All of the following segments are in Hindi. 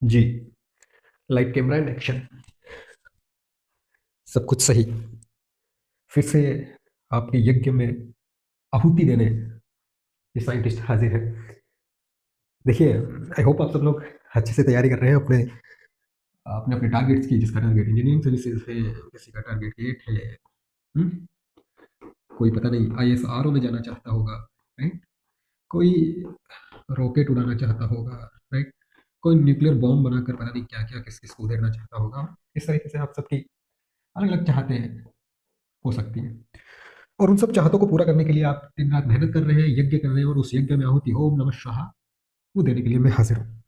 Ji. Light, camera and action, सब कुछ सही। फिर से आपके यज्ञ में आहुति देने ये साइंटिस्ट हाजिर है। देखिए, आई होप आप सब लोग अच्छे से तैयारी कर रहे हैं अपने अपने अपने टारगेट्स की। जिसका टारगेट इंजीनियरिंग सर्विसेज है, किसी का टारगेट गेट है। हम्म? कोई पता नहीं ISRO में जाना चाहता होगा, राइट? कोई रॉकेट उड़ाना चाहता होगा, राइट? कोई न्यूक्लियर बॉम्ब बनाकर पता नहीं क्या क्या किस किस को उड़ाना चाहता होगा। इस तरीके से आप सबकी अलग अलग चाहते हैं, हो सकती है। और उन सब चाहतों को पूरा करने के लिए आप दिन रात मेहनत कर रहे हैं, यज्ञ कर रहे हैं, और उस यज्ञ में आहुति ओम नमः स्वाहा वो देने के लिए मैं हाजिर हूँ।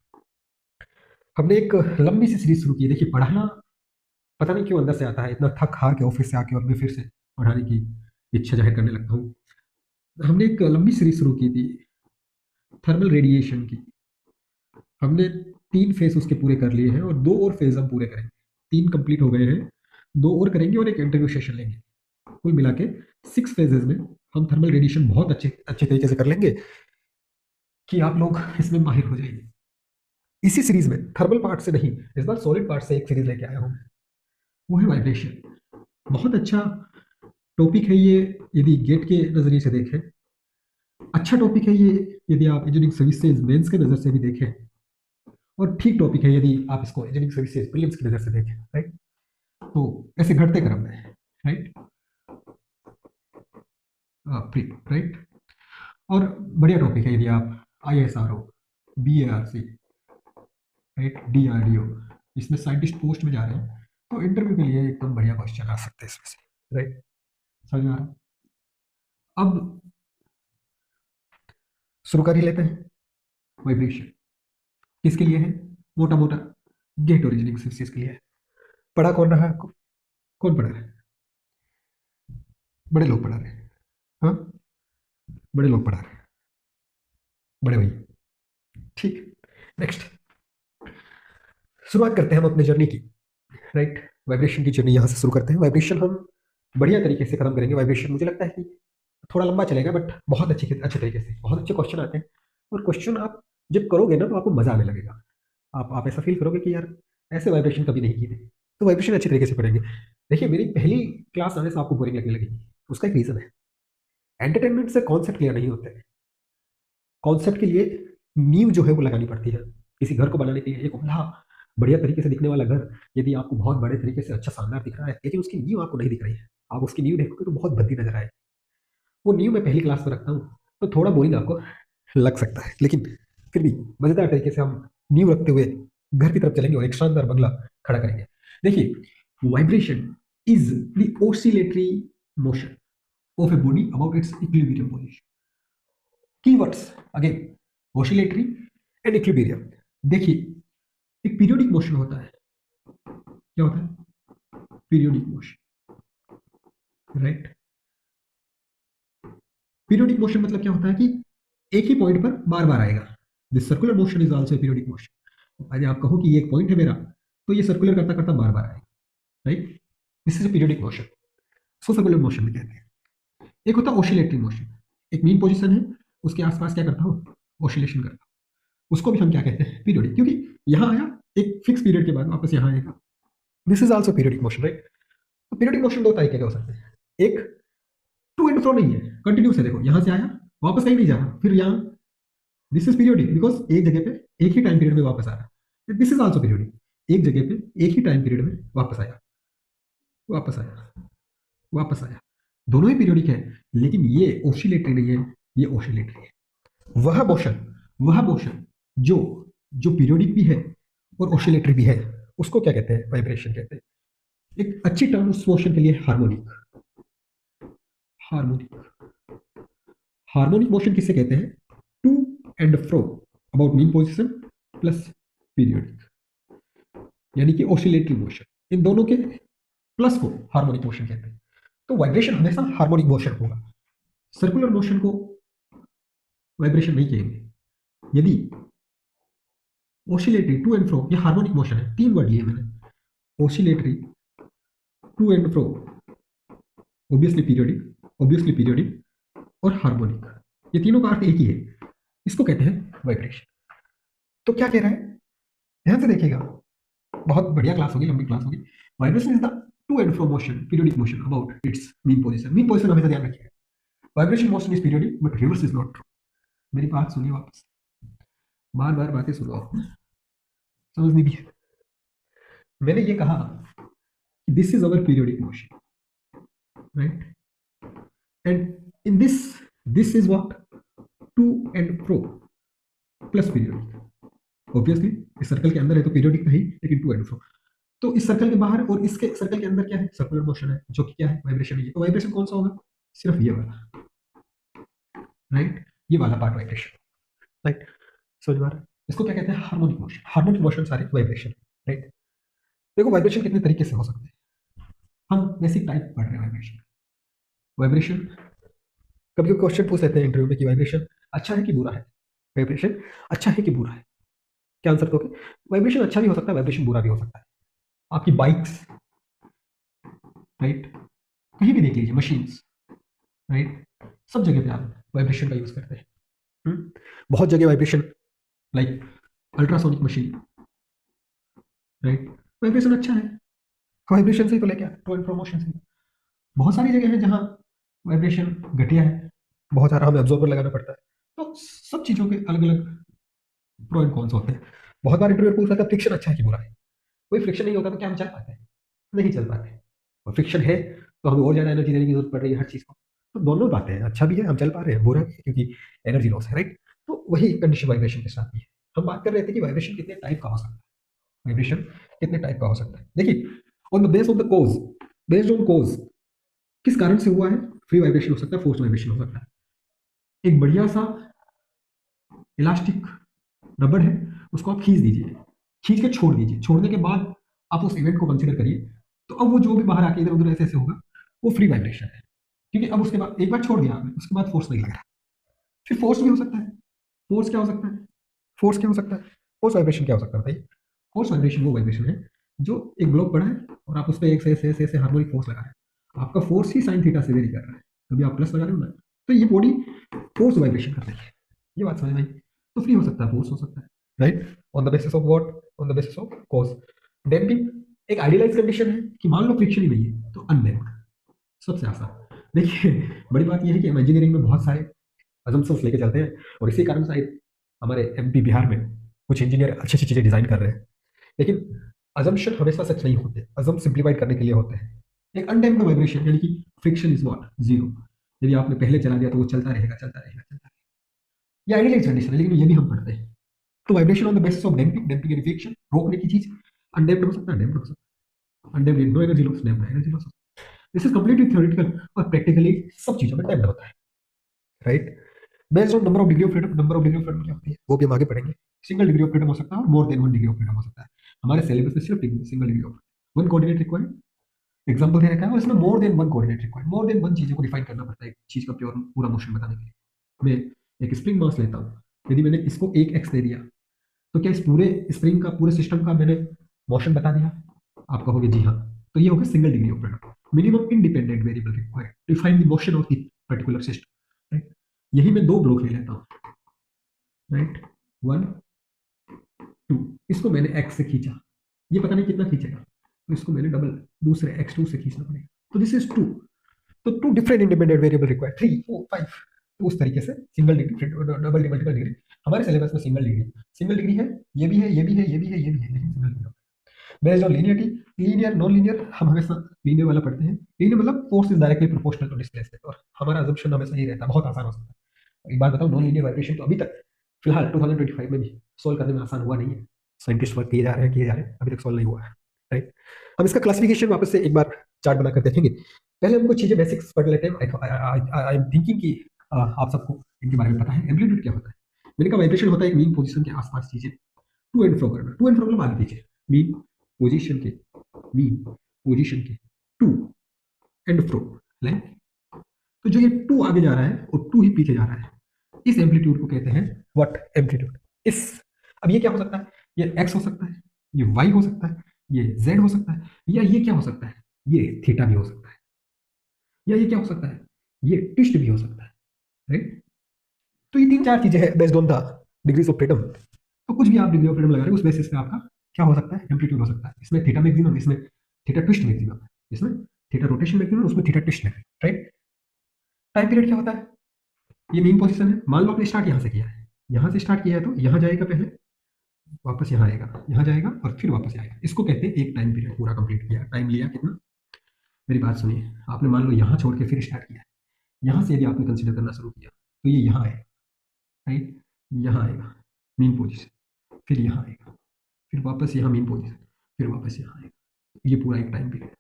हमने एक लंबी सी सीरीज शुरू की है। देखिए, पढ़ाना पता नहीं क्यों अंदर से आता है, इतना थक हार के ऑफिस से आके और मैं फिर से पढ़ाने की इच्छा जाहिर करने लगता हूँ। हमने एक लंबी सीरीज शुरू की थी थर्मल रेडिएशन की। हमने 3 फेज उसके पूरे कर लिए हैं और 2 और फेज हम पूरे करेंगे। 3 कंप्लीट हो गए हैं, 2 और करेंगे और एक इंटरव्यू सेशन लेंगे। कुल मिला के 6 फेजेस में हम थर्मल रेडिएशन बहुत अच्छे अच्छे तरीके से कर लेंगे कि आप लोग इसमें माहिर हो जाएंगे। इसी सीरीज में थर्मल पार्ट से नहीं, इस बार सॉलिड पार्ट से एक सीरीज लेके आया हूँ। वो है वाइब्रेशन। बहुत अच्छा टॉपिक है ये, यदि गेट के नजरिए से देखें। अच्छा टॉपिक है ये यदि आप इंजीनियरिंग सर्विसेज मेंस के नजर से भी देखें। और ठीक टॉपिक है यदि आप इसको इंजीनियरिंग सर्विसेज प्रीलिम्स की नजर से देखें, राइट? तो ऐसे घटते क्रम में, राइट? Pre, right? और बढ़िया टॉपिक है यदि आप ISRO, BARC, राइट, DRDO इसमें साइंटिस्ट पोस्ट में जा रहे हैं, तो इंटरव्यू के लिए एकदम बढ़िया क्वेश्चन आ सकते हैं इसमें से, राइट? समझ में आ रहा? अब शुरू कर ही लेते हैं। वाइब्रेशन किसके लिए है? मोटा मोटा गेट ओरिजिनिंग सिस्टम के लिए है। पढ़ा कौन रहा है आपको? कौन पढ़ा रहा है? बड़े लोग पढ़ा रहे हैं। हाँ, बड़े लोग पढ़ा रहे हैं, बड़े भैया। ठीक, नेक्स्ट शुरुआत करते हैं हम अपने जर्नी की, राइट? वाइब्रेशन की जर्नी यहाँ से शुरू करते हैं। वाइब्रेशन हम बढ़िया तरीके से खत्म करेंगे। वाइब्रेशन मुझे लगता है कि थोड़ा लंबा चलेगा, बट बहुत अच्छे तरीके से बहुत अच्छे क्वेश्चन आते हैं। और क्वेश्चन आप जब करोगे ना तो आपको मजा आने लगेगा। आप ऐसा फील करोगे कि यार ऐसे वाइब्रेशन कभी नहीं किए थे। तो वाइब्रेशन अच्छे तरीके से पढ़ेंगे। देखिए, मेरी पहली क्लास आने से आपको बोरिंग लगने लगेगी, उसका एक रीजन है। एंटरटेनमेंट से कॉन्सेप्ट क्लियर नहीं होते। कॉन्सेप्ट के लिए नींव जो है वो लगानी पड़ती है। किसी घर को बनाने के लिए एक उमदा बढ़िया तरीके से दिखने वाला घर यदि आपको बहुत बड़े तरीके से अच्छा शानदार दिख रहा है, लेकिन उसकी नींव आपको नहीं दिख रही है, आप उसकी नींव देखोगे तो बहुत भद्दी नजर आए। वो नींव मैं पहली क्लास में रखता हूँ, तो थोड़ा बोरिंग आपको लग सकता है, लेकिन फिर भी मजेदार तरीके से हम नींव रखते हुए घर की तरफ चलेंगे और एक शानदार बंगला खड़ा करेंगे। देखिए, vibration is the oscillatory motion of a body about it's equilibrium position. Keywords again, oscillatory and equilibrium. देखिए, एक पीरियोडिक मोशन होता है। क्या होता है? Periodic motion, right? Periodic motion मतलब क्या होता है कि एक ही पॉइंट पर बार बार आएगा। This circular motion is also periodic motion. यदि आप कहो कि ये एक पॉइंट है मेरा, तो ये सर्कुलर करता करता बार बार आएगा, right? This is periodic motion, so circular motion भी कहते हैं। एक होता है ऑसिलेटरी मोशन। एक मीन पोजिशन है, उसके आसपास क्या करता हो? ऑसिलेशन करता हो। उसको भी हम क्या कहते हैं? पीरियोडिक, क्योंकि यहाँ आया एक फिक्स पीरियड के बाद वापस यहाँ आएगा। This is also periodic motion, right? तो पीरियोडिक मोशन 2 तरीके के हो सकते हैं। एक टू एंड फ्रो नहीं है, कंटिन्यूस है। देखो, यहाँ से आया, वापस कहीं नहीं जा रहा, फिर यहाँ। दिस इज पीरियोडिक बिकॉज एक जगह पे एक ही टाइम पीरियड में वापस आ रहा है। दिस इज आल्सो पीरियोडिक, एक जगह पे एक ही टाइम पीरियड में वापस आया, वापस आया, वापस आया। दोनों ही पीरियोडिक है, लेकिन ये ओसिलेटरी नहीं है, ये ओसिलेटरी है। वह मोशन जो जो पीरियोडिक भी है और ओसिलेटरी भी है, उसको क्या कहते हैं? वाइब्रेशन कहते हैं। एक अच्छी टर्म उस मोशन के लिए हार्मोनिक। हार्मोनिक, हार्मोनिक मोशन किसे कहते हैं? To and fro about mean position plus periodic, यानी कि ऑसिलेटरी मोशन। इन दोनों के प्लस को हार्मोनिक मोशन कहते हैं। तो वाइब्रेशन हमेशा हार्मोनिक मोशन होगा। सर्कुलर मोशन को वाइब्रेशन नहीं कहेंगे। यदि ऑसिलेटरी, टू एंड फ्रो, ये हार्मोनिक मोशन है। 3 वर्ड लिए मैंने, oscillatory, to and fro, obviously periodic और हार्मोनिक। ये तीनों का अर्थ एक ही है, इसको कहते हैं वाइब्रेशन। तो क्या कह रहा है? ध्यान से देखिएगा, बहुत बढ़िया क्लास होगी, लंबी क्लास होगी। Vibration is the two and fro motion, periodic motion about it's mean position. Mean position हमेशा ध्यान रखिएगा। Vibration motion is periodic but reverse is not true. मेरी बात सुनिए वापस, बार बार बातें सुनो आप, समझनी भी है। मैंने ये कहा this is our periodic motion, right, and in this is what, to and fro plus periodic. Obviously इस सर्कल के अंदर है तो पीरियोडिक नहीं, लेकिन टू एंड फ्रो। तो इस सर्कल के बाहर और इसके सर्कल के अंदर क्या है, सर्कुलर मोशन है, जो कि क्या है, वाइब्रेशन है। तो वाइब्रेशन कौन सा होगा, सिर्फ ये वाला, राइट, ये वाला पार्ट वाइब्रेशन, राइट। समझ में आ रहा है? इसको क्या कहते हैं, हार्मोनिक मोशन। हार्मोनिक मोशन सारे वाइब्रेशन, राइट। देखो वाइब्रेशन कितने तरीके से हो सकते हैं, हम बेसिक टाइप पढ़ रहे हैं वाइब्रेशन। वाइब्रेशन कभी क्वेश्चन पूछ लेते हैं इंटरव्यू में कि वाइब्रेशन अच्छा है कि बुरा है, वाइब्रेशन अच्छा है कि बुरा है, क्या आंसर दोगे? वाइब्रेशन अच्छा भी हो सकता है, वाइब्रेशन बुरा भी हो सकता है। आपकी बाइक्स, राइट, कहीं भी देख लीजिए, मशीन्स, राइट, सब जगह पे आप वाइब्रेशन का यूज करते हैं। बहुत जगह vibration, like ultrasonic machine, right, vibration अच्छा है, वाइब्रेशन से ही तो लेके टू एंड प्रमोशन से। बहुत सारी जगह है जहाँ वाइब्रेशन घटिया है, बहुत सारा हमें ऑब्जॉर्वर लगाना पड़ता है। तो सब चीज़ों के अलग अलग प्रो एंड कॉन्स होते हैं। बहुत बार इंटरव्यू पूछ रहा था फ्रिक्शन अच्छा है कि बुरा है। कोई फ्रिक्शन नहीं होता तो क्या हम चल पाते हैं, नहीं चल पाते। और फ्रिक्शन है तो हमें और ज़्यादा एनर्जी देने की जरूरत पड़ रही है हर चीज़ को। तो दोनों बातें हैं, अच्छा भी है हम चल पा रहे हैं, बुरा भी है क्योंकि एनर्जी लॉस है, राइट। तो वही कंडीशन वाइब्रेशन के साथ भी है। हम बात कर रहे थे कि वाइब्रेशन कितने टाइप का हो सकता है, वाइब्रेशन कितने टाइप का हो सकता है। देखिए, on the base of the cause, based on cause, किस कारण से हुआ है, फ्री वाइब्रेशन हो सकता है, फोर्स वाइब्रेशन हो सकता है। एक बढ़िया सा इलास्टिक रबड़ है, उसको आप खींच दीजिए, खींच के छोड़ दीजिए, छोड़ने के बाद आप उस इवेंट को कंसिडर करिए, तो अब वो जो भी बाहर आके इधर उधर ऐसे ऐसे होगा, वो फ्री वाइब्रेशन है। क्योंकि अब उसके बाद एक बार छोड़ दिया आपने, उसके बाद फोर्स नहीं लग रहा। फिर फोर्स भी हो सकता है। फोर्स क्या हो सकता है, फोर्स क्या हो सकता है, फोर्स वाइब्रेशन क्या हो सकता है बताइए? फोर्स वाइब्रेशन वो वाइब्रेशन है जो एक ब्लॉक पड़ा है और आप उस पर एक से ऐसे हार्मोनिक फोर्स लगा रहे हैं। आपका फोर्स ही साइन थीटा से वेरी कर रहा है, कभी आप प्लस लगा रहे हो ना, तो ये बॉडी फोर्स वाइब्रेशन कर रही है। ये बात समझ में आई? तो फ्री हो सकता है, फोर्स हो सकता है, right, on the basis of what, on the basis of cause. Damping एक आइडियलाइज कंडीशन है कि मान लो फ्रिक्शन ही नहीं है तो अनडैम्प्ड, सबसे आसान। देखिए, बड़ी बात यह है कि हम इंजीनियरिंग में बहुत सारे अजम्पशंस लेके चलते हैं और इसी कारण शायद हमारे एमपी बिहार में कुछ इंजीनियर अच्छी अच्छी चीज़ें डिज़ाइन कर रहे हैं। लेकिन अजम्पशन हमेशा सच नहीं होते, अजम सिंप्लीफाइड करने के लिए होते हैं। एक अनडैम्प्ड वाइब्रेशन यानी कि फ्रिक्शन इज व्हाट, जीरो। यदि आपने पहले चला दिया तो वो चलता रहेगा चलता रहेगा चलता रहेगा। ये आइडियलाइज कंडीशन है, लेकिन ये भी हम पढ़ते हैं। तो vibration on the basis of damping, damping यानी फ्रिक्शन, रोकने की चीज, अनडैम्प्ड हो सकता है, डैम्प्ड हो सकता है। Undamped no energy loss, damped energy loss. This is completely theoretical और प्रैक्टिकली सब चीजों में डैम्प्ड होता है, right. Based on number of degree of freedom, number of degree of freedom क्या होती है वो भी हम आगे पढ़ेंगे। सिंगल डिग्री ऑफ फ्रीडम हो सकता है और more than one degree of freedom हो सकता है। हमारे सिलेबस में सिर्फ single degree of one coordinate required example दे रखा है और इसमें more than one coordinate required, more than one चीज़ों को डिफाइन करना पड़ता है एक चीज़ का प्योर पूरा मोशन बताने के लिए। मैं एक स्प्रिंग मास लेता हूँ, यदि मैंने इसको एक एक्स दे दिया तो क्या इस पूरे स्प्रिंग का, पूरे सिस्टम का मैंने मोशन बता दिया? आप कहोगे जी हाँ। तो ये हो गया single degree of freedom. Minimum independent variable required to define the motion of the particular system, right. यही मैं दो ब्लॉक ले लेता हूँ, राइट, वन टू। इसको मैंने एक्स से खींचा, ये पता नहीं कितना खींचेगा, तो इसको मैंने डबल दूसरे x2 से खींचना पड़ेगा, तो दिस इज टू। तो two different independent variable required, 3 4 5। तो उस तरीके से single degree, double multiple degree. हमारे सिलेबस में सिंगल डिग्री है, ये भी है, ये भी है, ये भी है, ये भी है, लेकिन single degree. Based on linearity, linear non linear, हम हमेशा लीनियर वाला पढ़ते हैं। लीनियर मतलब force is directly proportional to displacement, और हमारा अजम्पशन हमेशा ये रहता है, बहुत आसान हो सकता है। एक बात बताओ, नॉन लीनियर वाइब्रेशन तो अभी तक फिलहाल 2025 में भी सोल्व करने में आसान हुआ नहीं है। साइंटिस्ट वर्क किए जा रहे हैं, अभी तक सोल्व नहीं हुआ है, राइट। हम इसका क्लासिफिकेशन वापस से एक बार चार्ट बनाकर देखेंगे। पहले हम कुछ चीजें बेसिक्स पढ़ लेते हैं। आई एम थिंकिंग कि आप सबको इनके बारे में पता है। एम्पलीट्यूड क्या होता है? मैंने कहा वाइब्रेशन होता है एक मीन पोजीशन के आसपास चीजें टू एंड फ्रो करना। टू एंड फ्रो मतलब आगे पीछे, मीन पोजीशन के, मीन पोजीशन के टू एंड फ्रो, लाइक। तो जो ये टू आगे जा रहा है और टू ही पीछे जा रहा है, इस एम्पलीट्यूड को कहते हैं व्हाट, एम्पलीट्यूड। इस, अब ये क्या हो सकता है? ये एक्स हो सकता है, ये वाई हो सकता है, ये जेड हो सकता है, या ये क्या हो सकता है, ये थीटा भी हो सकता है, या ये क्या हो सकता है, ये ट्विस्ट भी हो सकता है, राइट। तो ये तीन चार चीजें हैं based on the degrees of freedom. तो कुछ भी आप डिग्री ऑफ फ्रीडम लगा रहे हो उस बेसिस पे आपका क्या हो सकता है, एम्पलीट्यूड हो सकता है। इसमें थीटा मैक्सिमम, इसमें थीटा ट्विस्ट मैक्सिमम, इसमें थीटा रोटेशन मैक्सिमम, उसमें theta twist maximum, right. Time period क्या होता है, ये मेन पोजीशन है। मान लो आपने स्टार्ट यहाँ से किया है, यहाँ से स्टार्ट किया है तो यहाँ जाएगा पहले, वापस यहाँ आएगा, यहाँ जाएगा और फिर वापस आएगा। इसको कहते हैं एक टाइम पीरियड पूरा कंप्लीट किया। टाइम लिया कितना, मेरी बात सुनिए, आपने मान लो यहाँ छोड़ के फिर स्टार्ट किया है, यहाँ से यदि आपने कंसिडर करना शुरू किया तो ये यहाँ आएगा, राइट, यहाँ आएगा मेन पोजीशन, फिर यहाँ आएगा, फिर वापस यहाँ मेन पोजीशन, फिर वापस यहाँ आएगा। ये पूरा एक टाइम पीरियड,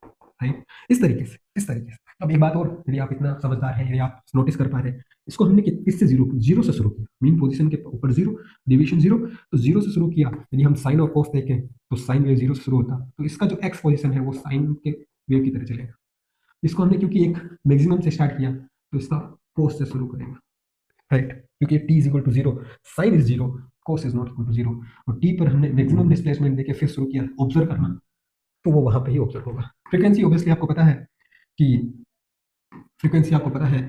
राइट। इस तरीके से, इस तरीके से। अब एक बात और, यदि आप इतना समझदार हैं, यदि आप नोटिस कर पा रहे हैं, इसको हमने किससे जीरो जीरो से शुरू किया, मेन पोजीशन के ऊपर जीरो, डिवीजन जीरो, तो जीरो से शुरू किया। यदि हम साइन और कोस देखें तो साइन वेव जीरो से शुरू होता, तो इसका जो एक्स पोजीशन है वो साइन के वेव की तरह चलेगा। इसको हमने क्योंकि एक मैक्सिमम से स्टार्ट किया तो इसका कोस से शुरू करेगा, राइट, क्योंकि t is equal to zero, sine is zero, cos is not equal to zero, और t पर हमने मैक्सिमम डिस्प्लेसमेंट देके फिर शुरू किया ऑब्जर्व करना, तो वो वहां पे ही ऑब्जर्व होगा। फ्रीक्वेंसी ऑब्वियसली आपको पता है कि, फ्रीक्वेंसी आपको पता है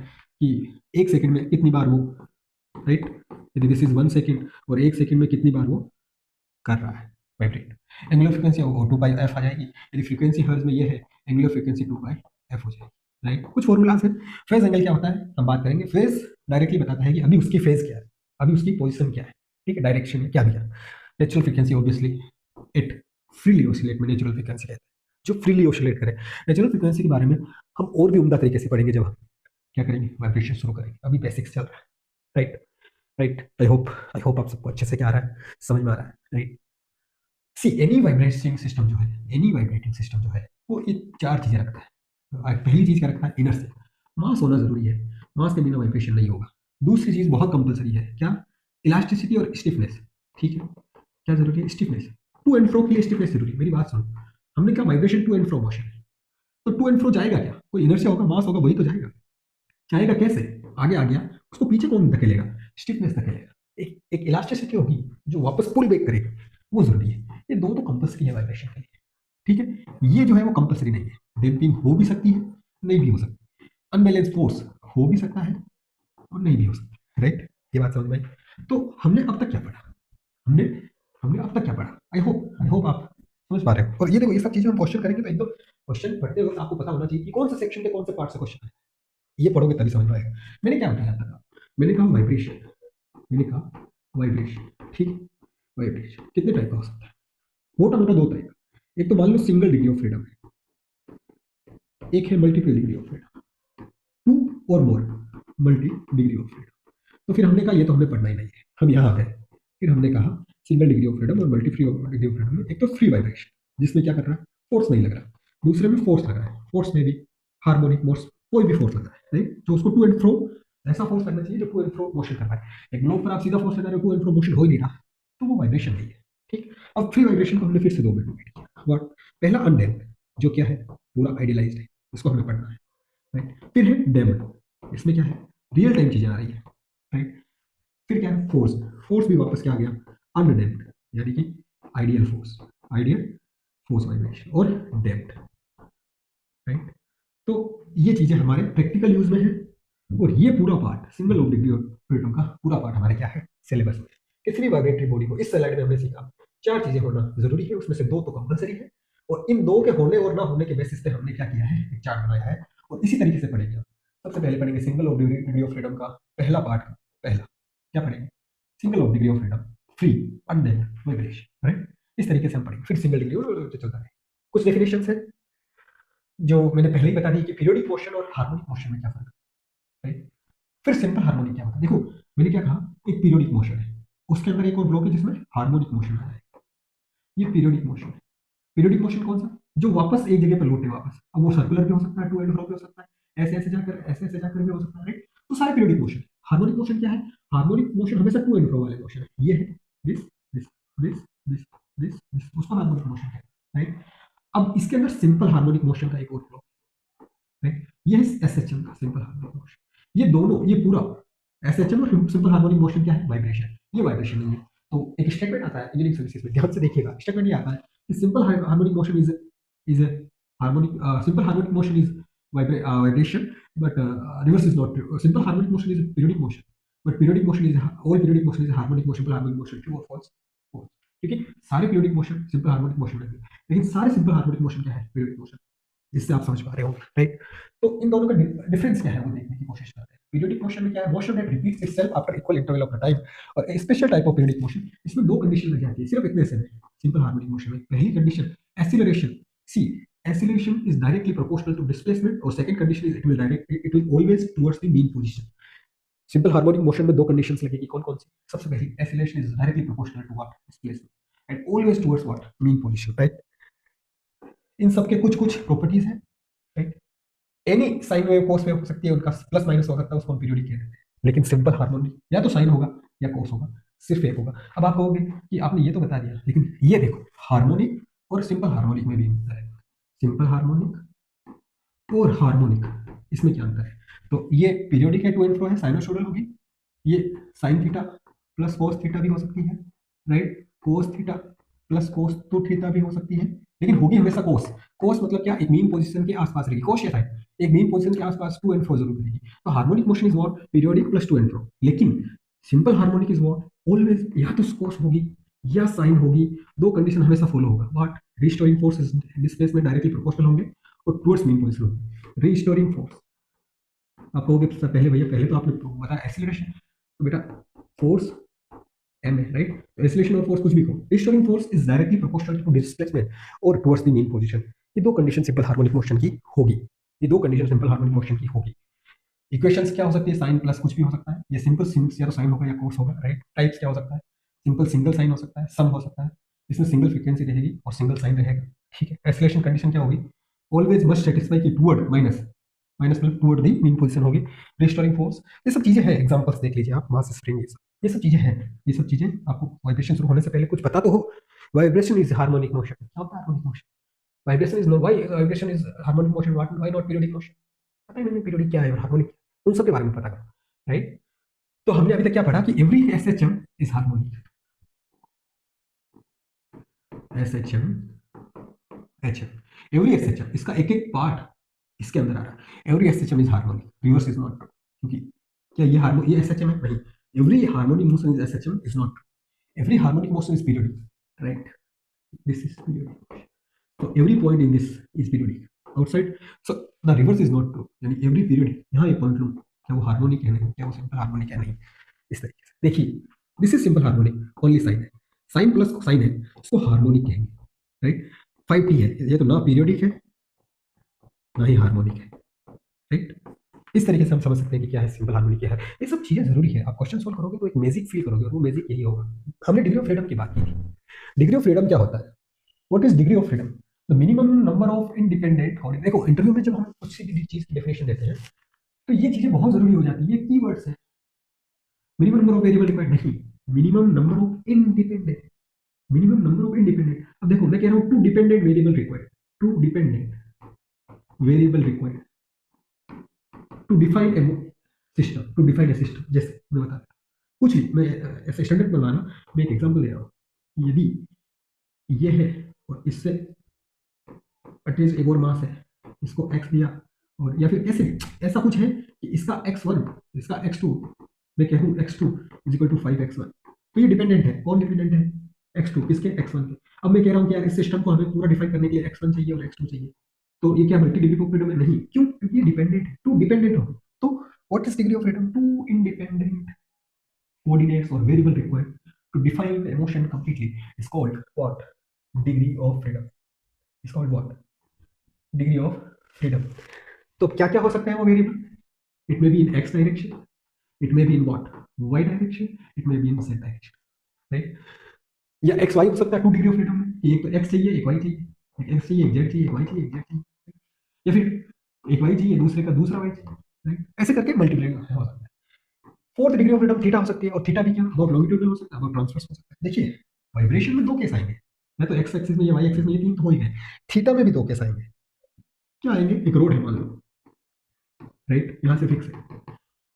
कि एक सेकंड में कितनी बार वो, राइट, यदि दिस इज 1 सेकंड और एक सेकंड में कितनी बार वो कर रहा है वाइब्रेट। एंगुलर फ्रीक्वेंसी 2/f आ जाएगी। यदि फ्रीक्वेंसी हर्ट्ज में ये है, एंगुलर फ्रीक्वेंसी 2/f हो जाएगी, राइट। कुछ फॉर्मूलाज है। फेज एंगल क्या होता है हम बात करेंगे। फेज डायरेक्टली बताता है कि अभी उसकी फेज क्या है, अभी उसकी पोजीशन क्या है, ठीक है, डायरेक्शन में क्या दिया। Natural frequency obviously it freely oscillate में नेचुरल फ्रीक्वेंसी कहते हैं, जो फ्रीली ऑसिलेट करे। नेचुरल फ्रीक्वेंसी के बारे में हम और भी उम्दा तरीके से पढ़ेंगे जब हम क्या करेंगे, वाइब्रेशन शुरू करेंगे। अभी बेसिक्स चल रहा है, राइट, राइट। आई होप आप सबको अच्छे से क्या आ रहा है, समझ में आ रहा है, right. See any vibrating system जो है, एनी वाइब्रेटिंग सिस्टम जो है वो ये चार चीजें रखता है। पहली चीज क्या रखता है, इनर्शिया, मास होना जरूरी है, मास के बिना वाइब्रेशन नहीं होगा। दूसरी चीज बहुत कंपलसरी है, क्या, इलास्टिसिटी और स्टिफनेस, ठीक है। क्या जरूरी है, स्टिफनेस, टू एंड फ्रो के लिए स्टिफनेस जरूरी है। मेरी बात सुनो, हमने कहा vibration to and fro motion है, तो टू एंड फ्रो जाएगा क्या, कोई इनर्शिया होगा, मास होगा, वही तो जाएगा। जाएगा कैसे, आगे आ गया, उसको पीछे कौन धकेलेगा, स्टिफनेस धकेलेगा। एक इलास्टिसिटी होगी जो वापस पुल बैक करेगी, वो जरूरी है। ये दो तो कंपलसरी है वाइब्रेशन के लिए, ठीक है। ये जो है वो कंपलसरी नहीं है। डैम्पिंग हो भी सकती है, नहीं भी हो सकती। अनबैलेंस फोर्स हो भी सकता है और नहीं भी हो सकता, राइट। ये बात समझ में आई। तो हमने अब तक क्या पढ़ा, हमने हमने अब तक क्या पढ़ा, आई होप आप समझ पा रहे हो। और ये देखो, ये सब चीजें हम क्वेश्चन करेंगे तो एकदम क्वेश्चन पढ़ते वक्त आपको पता होना चाहिए कि कौन सा सेक्शन के कौन से पार्ट से क्वेश्चन है। ये पढ़ोगे तभी समझ में आएगा। मैंने क्या बताया था, मैंने कहा वाइब्रेशन, मैंने कहा वाइब्रेशन, ठीक। वाइब्रेशन कितने टाइप का हो सकता है, मोटा मोटा दो टाइप। एक तो मान लो सिंगल डिग्री ऑफ फ्रीडम है, एक है multiple degree of freedom, two और more multi degree of freedom. तो फिर हमने कहा ये तो हमें पढ़ना ही नहीं है, हम यहाँ आ गए। फिर हमने कहा सिंगल डिग्री ऑफ फ्रीडम और multi free degree of freedom में एक तो फ्री वाइब्रेशन, जिसमें क्या कर रहा है, फोर्स नहीं लग रहा, दूसरे में फोर्स लग रहा है। फोर्स में भी हार्मोनिक फोर्स, कोई भी फोर्स लग रहा है, राइट, जो उसको टू एंड फ्रो, ऐसा फोर्स करना चाहिए जो टू एंड फ्रो मोशन कर रहा है। एक ग्लोब पर आप सीधा फोर्स लगा रहे हो, टू एंड फ्रो मोशन हो ही नहीं रहा, तो वो वाइब्रेशन नहीं है, ठीक। अब फ्री वाइब्रेशन को हमने फिर से दो में डिवाइड किया। व्हाट, पहला अनडैम्प्ड, जो क्या है, पूरा आइडियलाइज्ड है, उसको हमें पढ़ना है, राइट। फिर है डैम्प्ड, इसमें क्या है, रियल टाइम चीजें आ रही है, राइट। फिर क्या है, फोर्स, फोर्स भी वापस क्या आ गया, अनडैम्प्ड, यानी कि ideal force, ideal force vibration और डैम्प्ड, राइट। तो ये चीजें हमारे प्रैक्टिकल यूज में है। और ये पूरा part single of degree of freedom का पूरा पार्ट हमारे क्या है, सिलेबस में। किसी भी वाइब्रेटरी बॉडी को इस स्लाइड में हमने सीखा चार चीजें होना जरूरी है, उसमें से दो तो कंपलसरी है, और इन दो के होने और ना होने के बेसिस पे हमने क्या किया है, एक चार्ट बनाया है, और इसी तरीके से पढ़ेंगे। सबसे पहले पढ़ेंगे single of degree of freedom का पहला पार्ट, पहला क्या पढ़ेंगे, single of degree of freedom, free undamped vibration, right. इस तरीके से हम पढ़ेंगे। फिर सिंगल डिग्री और चलता है। कुछ डेफिनेशंस है जो मैंने पहले ही बता दी कि पीरियोडिक मोशन और हार्मोनिक मोशन में क्या फर्क है, राइट। फिर सिंपल हार्मोनिक क्या होता है, देखो मैंने क्या कहा, एक पीरियोडिक मोशन है, उसके अंदर एक और ब्लॉक है जिसमें हार्मोनिक मोशन आ जाएगा। ये पीरियोडिक मोशन है। पीरियोडिक मोशन कौन सा, जो वापस एक जगह पर लौटे वापस। अब वो सर्कुलर भी हो सकता है, टू एंड फ्रो भी हो सकता है, ऐसे ऐसे जाकर ऐसे ऐसे जाकर भी हो सकता है, राइट। तो सारे पीरियोडिक मोशन। हार्मोनिक मोशन क्या है, हार्मोनिक मोशन हमेशा टू एंड फ्रो वाले मोशन है। ये है this this this this this this, उसको हार्मोनिक मोशन है, राइट। अब इसके अंदर सिंपल हार्मोनिक मोशन का एक और ब्लॉक, राइट। ये है एसएचएम का सिंपल हार्मोनिक मोशन। ये दोनों, ये पूरा एसएचएम और सिंपल हार्मोनिक मोशन क्या है, वाइब्रेशन। ये वाइब्रेशन नहीं है। तो एक स्टेटमेंट आता है इंजीनियरिंग सर्विसेज में, ध्यान से देखिएगा। स्टेटमेंट ये आता है कि simple harmonic motion is a harmonic simple harmonic motion is vibration, but reverse is not true. Simple harmonic motion is a periodic motion, but periodic motion is all periodic motion is a harmonic motion. But harmonic motion, true or false? False. क्योंकि सारे periodic motion simple harmonic motion में, लेकिन सारे सिंपल हार्मोनिक मोशन क्या है, पीरियोडिक मोशन, जिससे आप समझ पा रहे हो, राइट। तो इन दोनों का डिफरेंस क्या है वो देखने की कोशिश करते हैं। पीरियोडिक मोशन में क्या है, motion that repeats itself after equal interval of time, और special type of periodic motion, इसमें दो कंडीशन लग जाती है सिर्फ इतने से। सिंपल हार्मोनिक मोशन में पहली condition acceleration, see acceleration is directly proportional to displacement, और second condition is it will always towards the mean position। Simple harmonic motion में दो कंडीशंस लगेगी, कौन कौन सी, सबसे पहली acceleration is directly proportional to what, displacement, and always towards what, mean position, right. इन सब के कुछ कुछ प्रॉपर्टीज हैं, right. Any sine wave cos wave हो सकती है, उनका प्लस माइनस हो सकता है, उसको हम पीरियोडिक कहते हैं। लेकिन सिंपल हार्मोनिक या तो साइन होगा या कोस होगा, सिर्फ एक होगा। अब आप कहोगे कि आपने ये तो बता दिया, लेकिन ये देखो हार्मोनिक और सिंपल हार्मोनिक में भी अंतर है। सिंपल हार्मोनिक और हार्मोनिक, इसमें क्या अंतर है? तो ये पीरियोडिक है, टू एंड फ्रो है, साइनोसोडल होगी। ये sine theta plus cos theta भी हो सकती है, right. Cos theta plus cos two theta भी हो सकती है, लेकिन होगी हमेशा कोस। कोस मतलब क्या, एक मीन पोजीशन के आसपास रहेगी, कोस या साइन एक मीन पोजीशन के आसपास टू एंड फ्रो जरूर करेगी। तो harmonic motion is what, periodic plus to and fro. लेकिन simple harmonic is what, always या तो कोस होगी या साइन होगी, दो कंडीशन हमेशा फॉलो होगा। What, restoring force is displacement directly proportional होंगे और टुवर्ड्स मीन पोजीशन होंगे। रिस्टोरिंग फोर्स, आप कहोगे पहले भैया पहले तो आपने बताया एक्सीलरेशन, तो बेटा फोर्स एम है, राइट। तो एक्सीलरेशन और फोर्स कुछ भी कहो, restoring force is directly proportional to displacement और टुवर्ड्स द मीन पोजीशन। ये दो कंडीशन सिंपल हार्मोनिक मोशन की होगी, ये दो कंडीशन सिंपल हार्मोनिक मोशन की होगी। इक्वेशंस क्या हो सकती है, साइन प्लस कुछ भी हो सकता है, ये सिंपल या तो साइन होगा या कोस होगा, राइट। टाइप्स क्या हो सकता है, सिंपल सिंगल साइन हो सकता है, सम हो सकता है, इसमें सिंगल फ्रीक्वेंसी रहेगी और सिंगल साइन रहेगा, ठीक है। एक्सीलरेशन कंडीशन क्या होगी, ऑलवेज मस्ट सेटिस्फाई की टुवर्ड माइनस, माइनस मतलब टुवर्ड दी मीन पोजीशन होगी। रिस्टोरिंग फोर्स, ये सब चीजें हैं, एग्जांपल्स देख लीजिए आप, मास स्प्रिंग, ये सब चीजें हैं। ये सब चीजें आपको वाइब्रेशन शुरू होने से पहले कुछ पता तो हो। वाइब्रेशन इज हार्मोनिक मोशन, क्या होता है harmonic motion, vibration is no, why vibration is harmonic motion, why not periodic motion, पता ही नहीं पीरियोडिक क्या है और हार्मोनिक, उन सब के बारे में पता करो, राइट। तो हमने अभी तक क्या पढ़ा कि every SHM is harmonic, SHM, HM, every SHM, इसका एक एक पार्ट इसके अंदर आ रहा है। Every SHM is harmonic, reverse is not true, क्योंकि क्या ये हार्मोनिक, ये एसएचएम है नहीं, every harmonic motion is SHM is not true, every harmonic motion is periodic, right, this is periodic, so every point in this is periodic outside, so the reverse is not true, यानी every periodic, यहाँ ये पॉइंट लूँ, क्या वो हार्मोनिक है नहीं, क्या वो सिंपल हार्मोनिक है नहीं, इस तरीके से देखिए। This is simple harmonic, only sine है, साइन प्लस साइन है, इसको हार्मोनिक कहेंगे, राइट। 5t है, ये तो ना पीरियोडिक है ना ही हार्मोनिक है, राइट। इस तरीके से हम समझ सकते हैं कि क्या है सिंपल हार्मोनिक, क्या है। ये सब चीजें जरूरी है, आप क्वेश्चन सोल्व करोगे तो एक मैजिक फील करोगे, और वो मैजिक यही होगा। हमने डिग्री ऑफ फ्रीडम की बात की थी, डिग्री ऑफ फ्रीडम क्या होता है, what is degree of freedom, the minimum number of independent holiday. देखो इंटरव्यू में जब हम कुछ सी चीज की डेफिनेशन देते हैं तो ये चीजें बहुत जरूरी हो जाती है, ये कीवर्ड्स है। Minimum number of variable required नहीं, minimum number of independent, minimum number of independent. अब देखो मैं कह रहा हूँ two dependent variable required, two dependent variable required to define a system, to define a system. जैसे मैं बता कुछ भी, मैं ऐसे स्टैंडर्ड बनाना, मैं एक एग्जांपल दे रहा हूँ। यदि ये है और इससे एटलीस्ट एक और मास है, इसको x दिया, और या फिर ऐसे ऐसा कुछ है कि इसका x1 इसका x2, मैं कहूँ x2 is equal to 5x1, तो ये डिपेंडेंट है, कौन डिपेंडेंट है, x2 किसके, x1 के। अब मैं कह रहा हूँ कि यार इस सिस्टम को हमें पूरा डिफाइन करने के लिए x1 चाहिए और x2 चाहिए, तो ये क्या मल्टी डिग्री ऑफ फ्रीडम है, नहीं, क्यों, क्योंकि ये डिपेंडेंट है, टू डिपेंडेंट हो। तो what is degree of freedom, two independent coordinates or variable required to define the emotion completely is called what, degree of freedom, is called what, degree of freedom। तो क्या क्या हो सकता है वो variable, it may be in x direction, it may be in what, y direction, it may be in z direction, right. या x y हो सकता है टू डिग्री ऑफ फ्रीडम में, कि एक तो x चाहिए एक y चाहिए, एक x चाहिए एक z चाहिए एक y चाहिए एक z चाहिए, या फिर एक y चाहिए दूसरे का दूसरा y चाहिए, राइट। ऐसे करके मल्टीप्लाई हो सकता है। Fourth degree of freedom theta हो सकती है, और थीटा भी क्या, बहुत लॉन्गिट्यूडनल हो सकता है, बहुत ट्रांसवर्स हो सकता है। देखिए वाइब्रेशन में दो केस आएंगे, या तो एक्स एक्सिस में या वाई एक्सिस में, ये तीन तो हो ही गए, थीटा में भी दो केस आएंगे। क्या आएंगे, एक रोड है मान लो, राइट, यहाँ से फिक्स है,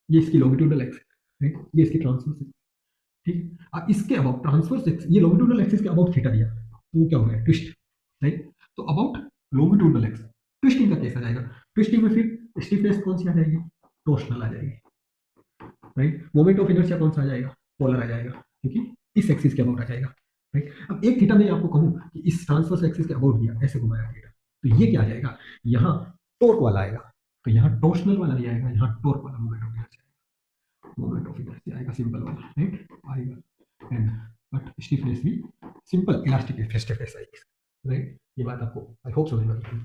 ये इसकी लॉन्गिट्यूडनल एक्सिस, राइट, ये इसकी ट्रांसवर्स एक्सिस, ठीक। अब इसके अबाउट ट्रांसवर्स एक्सिस, ये लॉन्गिट्यूडनल एक्सिस के अबाउट थीटा दिया, तो वो क्या हो गया, ट्विस्ट, राइट। तो अबाउट लॉन्गिट्यूडनल एक्सिस ट्विस्टिंग का केस आ जाएगा, ट्विस्टिंग में फिर स्टिफनेस कौन सी आ जाएगी, टॉर्शनल आ जाएगी, राइट। मोमेंट ऑफ इनर्शिया कौन सा आ जाएगा, पोलर आ जाएगा, क्योंकि इस एक्सिस के अबाउट आ जाएगा, राइट। अब एक थीटा में आपको कहूँ कि इस ट्रांसवर्स एक्सिस के अबाउट दिया, ऐसे घुमाया थीटा, तो ये क्या आ जाएगा, यहाँ टॉर्क वाला आएगा, तो यहाँ टॉर्शनल वाला नहीं आएगा, यहाँ टॉर्क वाला मोमेंट ऑफ इनर्शिया आएगा, मोमेंट ऑफ इनर्शिया आएगा सिंपल वाला, राइट, आएगा। एंड बट स्टिफनेस भी simple elastic face to face आएगी, राइट। ये बात आपको आई होप समझ में आई,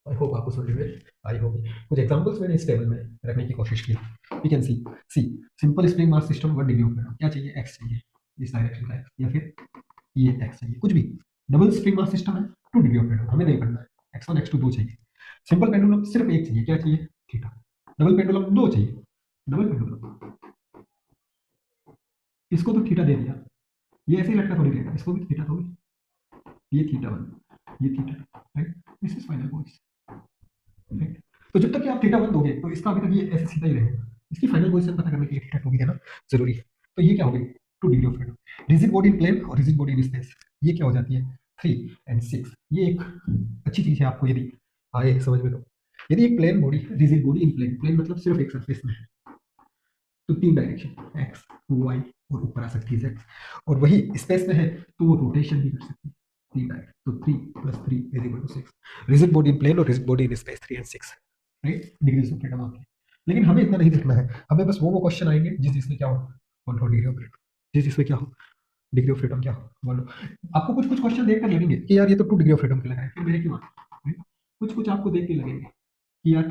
आई होप आपको समझ में आई होगी। कुछ एग्जांपल्स मैंने इस टेबल में रखने की कोशिश की। We can see simple spring mass system 1 degree of freedom, क्या चाहिए, एक्स चाहिए, इस डायरेक्शन का एक्स, या फिर ये एक्स चाहिए, कुछ भी। डबल स्प्रिंग मास सिस्टम है, 2 डिग्री ऑफ फ्रीडम, हमें नहीं पढ़ना है, x1 x2 दो चाहिए। सिंपल पेंडुलम सिर्फ एक चाहिए, क्या चाहिए, थीटा। डबल पेंडुलम दो चाहिए, डबल पेंडुलम, इसको तो थीटा दे दिया, ये ऐसे ही लटका थोड़ी रहेगा, इसको भी थीटा दोगे, ये थीटा 1, ये theta 2, right, this is final position, right. तो जब तक कि आप थीटा 1 दोगे तो इसका अभी तक ये ऐसे सीधा ही रहेगा, इसकी फाइनल पोजीशन पता करने के लिए थीटा 2 भी देना जरूरी है। तो ये क्या हो गई, 2 degree of freedom. Rigid body in plane और रिजिड बॉडी इन स्पेस, ये क्या हो जाती है, 3 and 6। ये एक अच्छी चीज है, आपको यदि आए समझ में तो। यदि एक plane body, rigid body in plane, plane मतलब सिर्फ एक सरफेस में है, तो 3 डायरेक्शन एक्स, वाई और ऊपर आ सकती है जेड, और वही स्पेस में है तो वो रोटेशन भी कर सकती है 3 डायरेक्शन, तो 3 + 3 = 6। रिजिड बॉडी इन प्लेन और rigid body in space 3 and 6, right, degrees of freedom आपकी। लेकिन हमें इतना नहीं देखना है, हमें बस वो क्वेश्चन आएंगे जिसमें क्या हो, 1 डिग्री ऑफ फ्रीडम, जिसमें क्या हो, डिग्री ऑफ फ्रीडम क्या हो, बोलो। आपको कुछ कुछ क्वेश्चन देखकर लगेंगे कि यार ये तो 2 डिग्री ऑफ फ्रीडम के लगा है, फिर मेरे क्यों आए, कुछ कुछ आपको देख के लगेंगे कि यार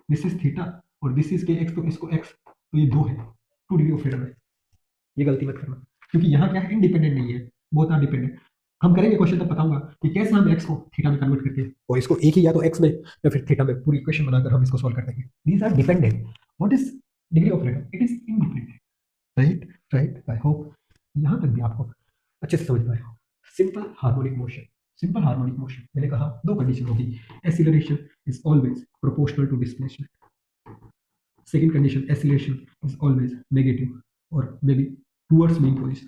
दिस इज थीटा और दिस इज के एक्स, तो इसको एक्स, तो ये 2 है, 2 डिग्री ऑफ फ्रीडम है। ये गलती मत करना, क्योंकि यहाँ क्या है, इंडिपेंडेंट नहीं है, बहुत आर डिपेंडेंट। हम करेंगे क्वेश्चन तब बताऊंगा कि कैसे हम एक्स को थीटा में कन्वर्ट करके और इसको एक ही या तो एक्स में या फिर थीटा में पूरी इक्वेशन बनाकर हम इसको सॉल्व कर देंगे। These are dependent, what is degree of freedom, it is independent, right, right. I hope यहाँ तक भी आपको अच्छे से समझ में आया। Simple harmonic motion, simple harmonic motion मैंने कहा दो कंडीशन होगी, acceleration is always proportional to displacement, second condition acceleration is always negative और may be towards mean position,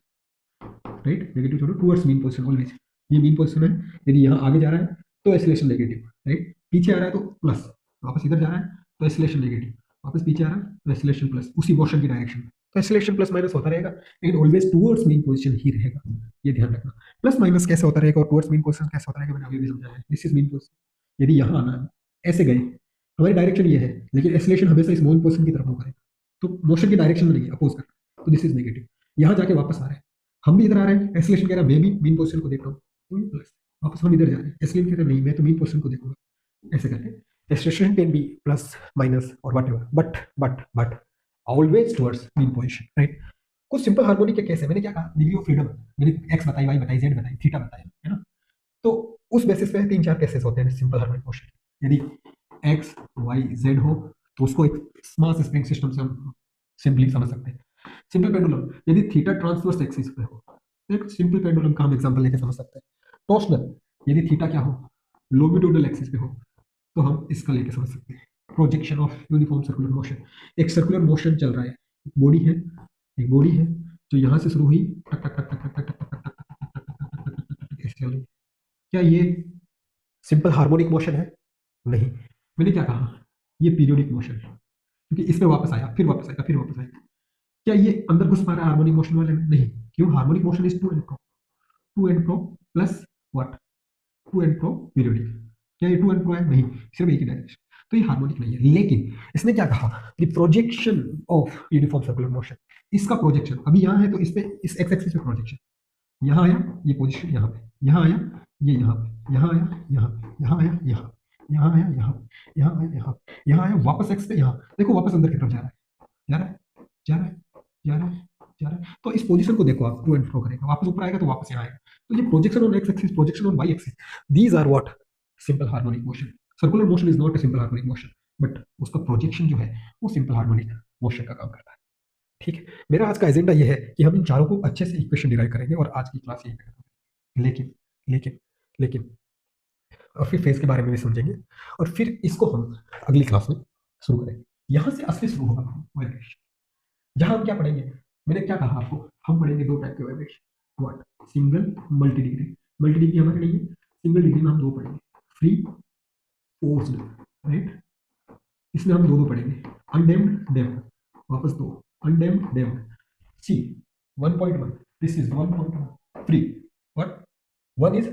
right, negative छोड़ो, टुवर्ड्स मीन पोजीशन ऑलवेज, ये मीन पोजीशन है, यदि यहाँ आगे जा रहा है तो एक्सीलरेशन नेगेटिव, राइट, पीछे आ रहा है तो प्लस, वापस इधर जा रहा है तो एक्सीलरेशन नेगेटिव, वापस पीछे आ रहा है तो एक्सीलरेशन प्लस, उसी मोशन की डायरेक्शन में, तो एक्सीलरेशन प्लस माइनस होता रहेगा, लेकिन ऑलवेज टुवर्ड्स मीन पोजीशन ही रहेगा, ये ध्यान रखना। प्लस माइनस कैसे होता रहेगा और टुवर्ड्स मीन पोजीशन कैसे होता रहेगा मैंने अभी भी समझाया है, दिस इज मीन पोजीशन, यदि यहाँ आना है, ऐसे गए, हमारी डायरेक्शन ये है, लेकिन एक्सीलरेशन हमेशा इस मीन पोजीशन की तरफ मूव करेगा, तो मोशन की डायरेक्शन में नहीं, अपोज कर, तो दिस इज नेगेटिव। यहाँ जाके वापस आ रहे हैं, हम भी इधर आ रहे हैं, एक्सीलरेशन कह रहा है मैं भी मीन पोजीशन को देख रहा हूँ, तो ये प्लस, वापस हम इधर जा रहे हैं, एक्सीलरेशन कह रहा है नहीं मैं तो मीन पोजीशन को देखूंगा, ऐसे करके acceleration can be plus minus और whatever, but always towards mean position, right. कुछ सिंपल हार्मोनिक के केस है, मैंने क्या कहा, डिग्री ऑफ फ्रीडम, मैंने एक्स बताई, वाई बताई, जेड बताई, थीटा बताया, है ना। तो उस बेसिस पे 3-4 केसेस होते हैं सिंपल हार्मोनिक मोशन, यदि एक्स वाई जेड हो तो उसको एक मास स्प्रिंग सिस्टम से हम सिंपली समझ सकते हैं। सिंपल पेंडुलम, यदि थीटा ट्रांसवर्स एक्सिस पे हो तो एक सिंपल पेंडुलम का हम एग्जांपल लेके समझ सकते हैं। टॉर्शनल, यदि थीटा क्या हो, लॉन्गिट्यूडनल एक्सिस पे हो, तो हम इसका लेके समझ सकते हैं। Projection of uniform circular motion, एक सर्कुलर मोशन चल रहा है, बॉडी है, एक बॉडी है जो यहाँ से शुरू हुई, टक टक टक टक टक टक टक टक टक टक ऐसे चल रही है, क्या ये सिंपल हार्मोनिक मोशन है, नहीं। मैंने क्या कहा, ये पीरियोडिक मोशन है, क्योंकि इसमें वापस आया, फिर वापस आएगा, फिर वापस आएगा, क्या ये अंदर घुस पा रहा है हार्मोनिक मोशन वाले में, नहीं, क्यों, harmonic motion is to and fro, to and fro plus what, to and fro periodic, क्या ये टू एंड फ्रो है, नहीं, सिर्फ एक ही डायरेक्शन, तो ये हार्मोनिक नहीं है। लेकिन इसने क्या कहा, the projection of uniform circular motion, इसका प्रोजेक्शन अभी यहाँ है तो इस पे, इस एक्स एक्सिस पे प्रोजेक्शन, यहाँ आया ये पोजीशन, यहाँ पे, यहाँ आया ये, यहाँ पे, यहाँ आया यहाँ पे, यहाँ आया यहाँ, यहाँ आया यहाँ, यहाँ आया यहाँ, यहाँ आया वापस एक्स पे, यहाँ देखो वापस अंदर की तरफ जा रहा है, जा रहा है, जा रहा है, जा रहा है, जा रहा है, तो इस पोजीशन को देखो आप, टू एंड फ्रो करेगा, वापस ऊपर आएगा तो वापस यहाँ आएगा, तो ये projection on X axis, projection on Y axis, these are what, simple harmonic motion. Circular motion is not a simple harmonic motion, but उसका प्रोजेक्शन जो है वो सिंपल हार्मोनिक मोशन का काम करता है, ठीक है। मेरा आज का एजेंडा ये है कि हम इन चारों को अच्छे से इक्वेशन डिराइव करेंगे और आज की क्लास यही करेंगे, लेकिन लेकिन लेकिन और फिर फेज के बारे में भी समझेंगे और फिर इसको हम अगली क्लास में शुरू करेंगे। यहाँ से असली शुरू होगा वाइब्रेशन, जहाँ हम क्या पढ़ेंगे, मैंने क्या कहा आपको, हम पढ़ेंगे दो टाइप के vibration, what, single, multi degree. Multi degree हमारे नहीं है, सिंगल डिग्री में हम दो पढ़ेंगे, फ्री, फोर्स्ड, राइट, इसमें हम दो दो पढ़ेंगे, अनडेम्ड, डेम्ड, वापस दो, अनडेम्ड, डेम्ड, सी 1.1, दिस इज 1.1 फ्री, और 1 इज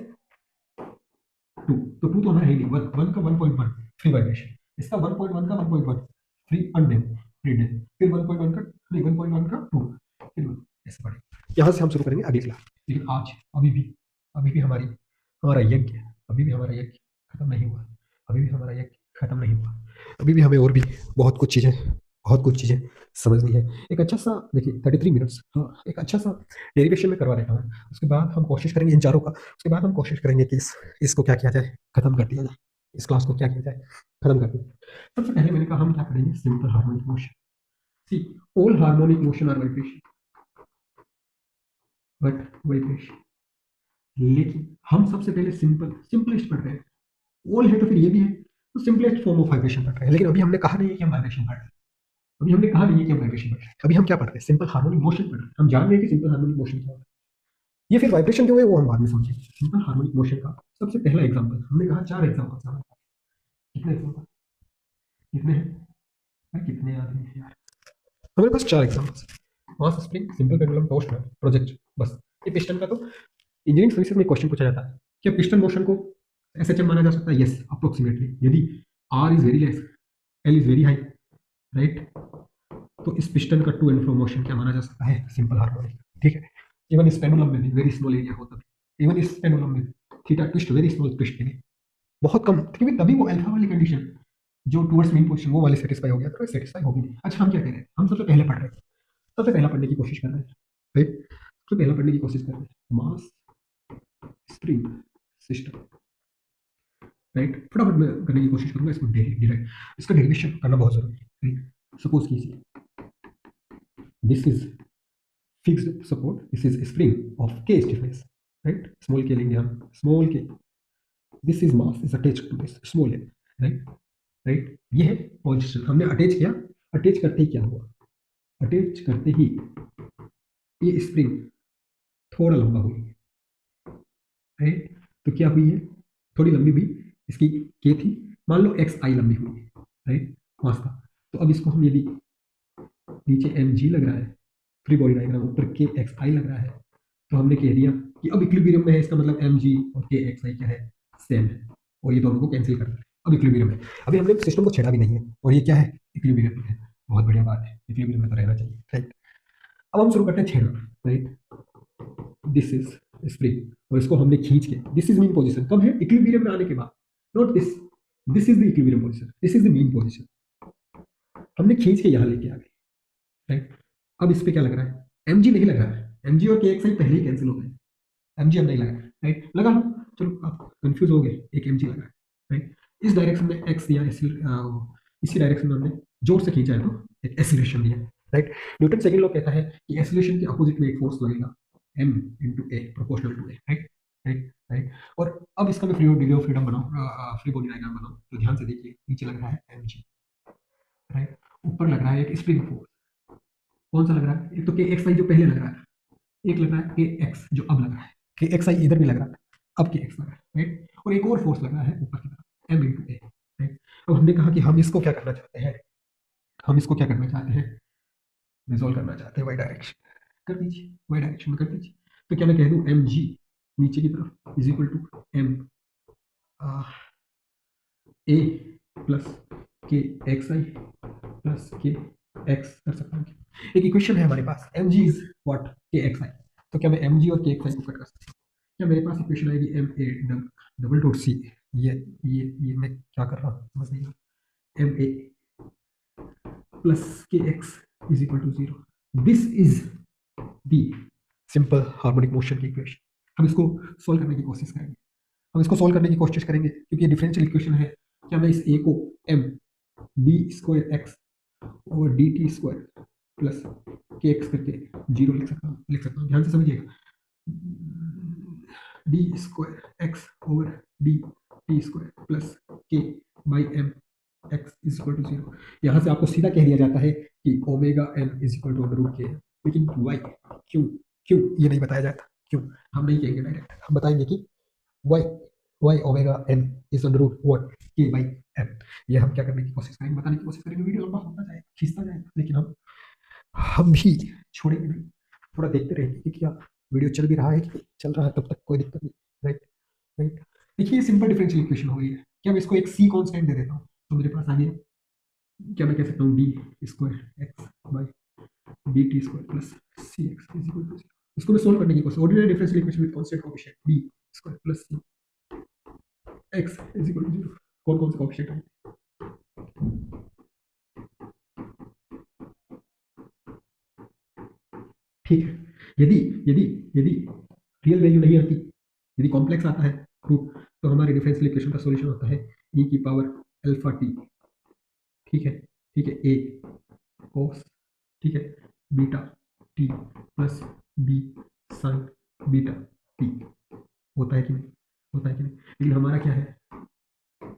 2, तो 2 तो हमारा है नहीं, 1 का 1.1 फ्री वाइब्रेशन, इसका 1.1 का 1.1 फ्री अनडेम्प्ड, फ्री डेम्प्ड, फिर 1.1 का नहीं 1.1 का 2, फिर ऐसे बढ़े। यहाँ से हम शुरू करेंगे अगली क्लास। लेकिन आज अभी भी हमारा यज्ञ, अभी भी हमारा यज्ञ खत्म नहीं हुआ, अभी भी हमारा यज्ञ खत्म नहीं हुआ, अभी भी हमें और भी बहुत कुछ चीज़ें समझनी है। एक अच्छा सा देखिए 33 मिनट्स, हाँ एक अच्छा सा डेरिवेशन में करवा देता हूँ, उसके बाद हम कोशिश करेंगे इन चारों का, उसके बाद हम कोशिश करेंगे कि इसको क्या किया जाए, खत्म कर दिया जाए, इस क्लास को क्या किया जाए, खत्म कर दिया जाए। सबसे पहले मैंने कहा हम क्या करेंगे, simple harmonic motion. See all harmonic motion are vibration, but vibration, लेकिन हम सबसे पहले सिंपलेस्ट पढ़ रहे हैं। ऑल है तो फिर ये भी है, तो सिंपलेस्ट फॉर्म ऑफ वाइब्रेशन पढ़ रहे हैं। लेकिन अभी हमने कहा नहीं है कि हम वाइब्रेशन पढ़ रहे हैं, अभी हमने कहा नहीं है कि हम वाइब्रेशन पढ़ रहे हैं, अभी हम क्या पढ़ रहे हैं, सिंपल हार्मोनिक मोशन पढ़ रहे हैं। हम जान रहे हैं कि सिंपल हार्मोनिक मोशन क्या होता है, ये फिर वाइब्रेशन क्यों है वो हम बाद में समझेंगे। सिंपल हार्मोनिक मोशन का सबसे पहला एग्जांपल हमने कहा, 4 एग्जांपल्स हमारे पास, कितने एग्जांपल, कितने हैं यार, कितने आदमी हैं यार, हमारे पास 4 examples, mass spring, simple pendulum, torque, project, बस। ये पिस्टन का तो इंजीनियरिंग सर्विसेज में क्वेश्चन पूछा जाता है, क्या पिस्टन मोशन को एसएचएम माना जा सकता है? Yes, approximately. यदि R is very less, L is very high, right, तो इस पिस्टन का टू एंड फ्रो मोशन क्या माना जा सकता है? सिंपल हार्मोनिक, ठीक है। इवन इस पेंडुलम में भी वेरी स्मॉल एरिया होता है, इवन इस पेंडुलम में theta twist, very small twist के लिए बहुत कम, क्योंकि तभी वो अल्फा वाली कंडीशन जो टुवर्ड्स मीन पोजीशन वो वाली सेटिस्फाई हो गया, तो सेटिस्फाई होगी नहीं। अच्छा हम क्या कह रहे हैं, हम सबसे पहले पढ़ रहे हैं, सबसे पहला पढ़ने की कोशिश कर रहे हैं, राइट, सबसे पहला पढ़ने की कोशिश कर रहे हैं, मास स्प्रिंग सिस्टम, राइट। फटाफट मैं करने की कोशिश करूंगा इसको, इसका डेरिवेशन करना बहुत जरूरी है, राइट। सपोज कीजिए this is fixed support, this is spring of K stiffness, right, small K लेंगे हम, small K, this is mass is attached to this small L, right, right. ये है पोजीशन, हमने अटैच किया, अटैच करते ही क्या हुआ, अटैच करते ही ये स्प्रिंग थोड़ा लंबा हुई, राइट, तो क्या हुई है, थोड़ी लंबी हुई, इसकी के थी, मान लो एक्स आई लंबी हुई है, राइट, मास का। तो अब इसको हम यदि नीचे एम जी लग रहा है, फ्री बॉडी डायग्राम, ऊपर के एक्स आई लग रहा है, तो हमने कह दिया कि अब इक्विलिब्रियम में है, इसका मतलब एम जी और के एक्स आई क्या है, सेम है, और ये दोनों को कैंसिल कर रहा है, अब इक्विलिब्रियम है। अभी हमने सिस्टम को छेड़ा भी नहीं है, और ये क्या है, इक्विलिब्रियम में है, बहुत बढ़िया बात है, इक्विलिब्रियम में तो रहना चाहिए, राइट। अब हम शुरू करते हैं छेड़ना, राइट, दिस इज स्प्रिंग, और इसको हमने खींच के, दिस इज मीन पोजीशन, कब है, इक्विलिब्रियम में आने के बाद, not this, this is the equilibrium position, this is the mean position, हमने खींच के यहां लेके आ गए, राइट। अब इस पे क्या लग रहा है, एम जी नहीं लग रहा है, एम जी और के एक्स आई पहले ही कैंसिल हो गए, एम जी अब नहीं लगा है, राइट, लगा लो, चलो आप कंफ्यूज हो गए, एक एम जी लगा है, राइट। इस डायरेक्शन में एक्स या इसी डायरेक्शन में हमने जोर से खींचा है तो एक एसिलेशन दिया है, राइट। न्यूटन सेकंड लॉ कहता है कि एसिलेशन के अपोजिट में एक फोर्स लगेगा, M into A, proportional to A, right, right, right. और अब इसका मैं फ्री डिग्री ऑफ फ्रीडम बनाऊं, फ्री बॉडी डायग्राम बनाऊं, तो ध्यान से देखिए, नीचे लग रहा है एम जी, राइट, ऊपर लग रहा है एक स्प्रिंग फोर्स, कौन सा लग रहा है, एक तो के एक्स आई जो पहले लग रहा है, एक लग रहा है के एक्स जो अब लग रहा है, के एक्स आई इधर भी लग रहा है, अब के एक्स लग रहा है, राइट, और एक और फोर्स लग रहा है ऊपर की तरफ, एम इंटू ए, राइट। अब हमने कहा कि हम इसको क्या करना चाहते हैं, हम इसको क्या करना चाहते हैं, रिजोल्व करना चाहते हैं वाई डायरेक्शन, कर दीजिए, वाई डायरेक्शन में कर दीजिए। तो क्या मैं कह दूं एम जी नीचे की तरफ is equal to M A plus K X I plus K X, कर सकता हूँ, एक इक्वेशन है हमारे पास, M G is what, K X I, तो क्या मैं एम जी और के एक्स आई को कट कर सकता हूँ, क्या मेरे पास इक्वेशन आएगी M A double dot C, ये मैं क्या कर रहा हूँ समझ नहीं, M A plus K X is equal to zero, this is the simple harmonic motion की इक्वेशन। हम इसको सोल्व करने की कोशिश करेंगे, हम इसको सोल्व करने की कोशिश करेंगे, क्योंकि ये डिफरेंशियल इक्वेशन है। क्या मैं इस ए को M D square X over D T square plus K X करके जीरो लिख सकता हूँ, ध्यान से समझिएगा, D square X over D T square plus K by M X is equal to zero. यहाँ से आपको सीधा कह दिया जाता है कि omega N is equal to under root K, लेकिन वाई, क्यों, क्यों ये नहीं बताया जाता, क्यों, हम नहीं कहेंगे डायरेक्ट, हम बताएंगे कि why, why omega N is under root what, K by M. ये हम क्या करने की कोशिश करेंगे, बताने की कोशिश करेंगे, वीडियो लंबा होता जाएगा, खींचता जाएगा, लेकिन हम भी छोड़ेंगे नहीं, थोड़ा देखते रहेंगे कि क्या वीडियो चल भी रहा है कि चल रहा है, तब तक कोई दिक्कत नहीं। Right right. देखिए, ये सिंपल डिफरेंशियल इक्वेशन हो गई है। क्या मैं इसको एक सी कांस्टेंट दे देता हूँ तो मेरे पास आ गया, क्या मैं कह सकता हूँ, D square X by D T square plus C X is equal to 0। इसको मैं सोल्व करने की कोशिश, ordinary differential equation with constant coefficient D square plus C X is equal to 0। कौन कौन से कोएफिशिएंट हैं? ठीक है, यदि यदि यदि रियल वैल्यू नहीं आती, यदि कॉम्प्लेक्स आता है प्रूफ, तो हमारे डिफरेंशियल इक्वेशन का सॉल्यूशन होता है ई की पावर अल्फा टी। ठीक है, ठीक है, ए कोस, ठीक है, beta T plus B sine beta T. होता है कि नहीं? होता है कि नहीं? लेकिन हमारा क्या है,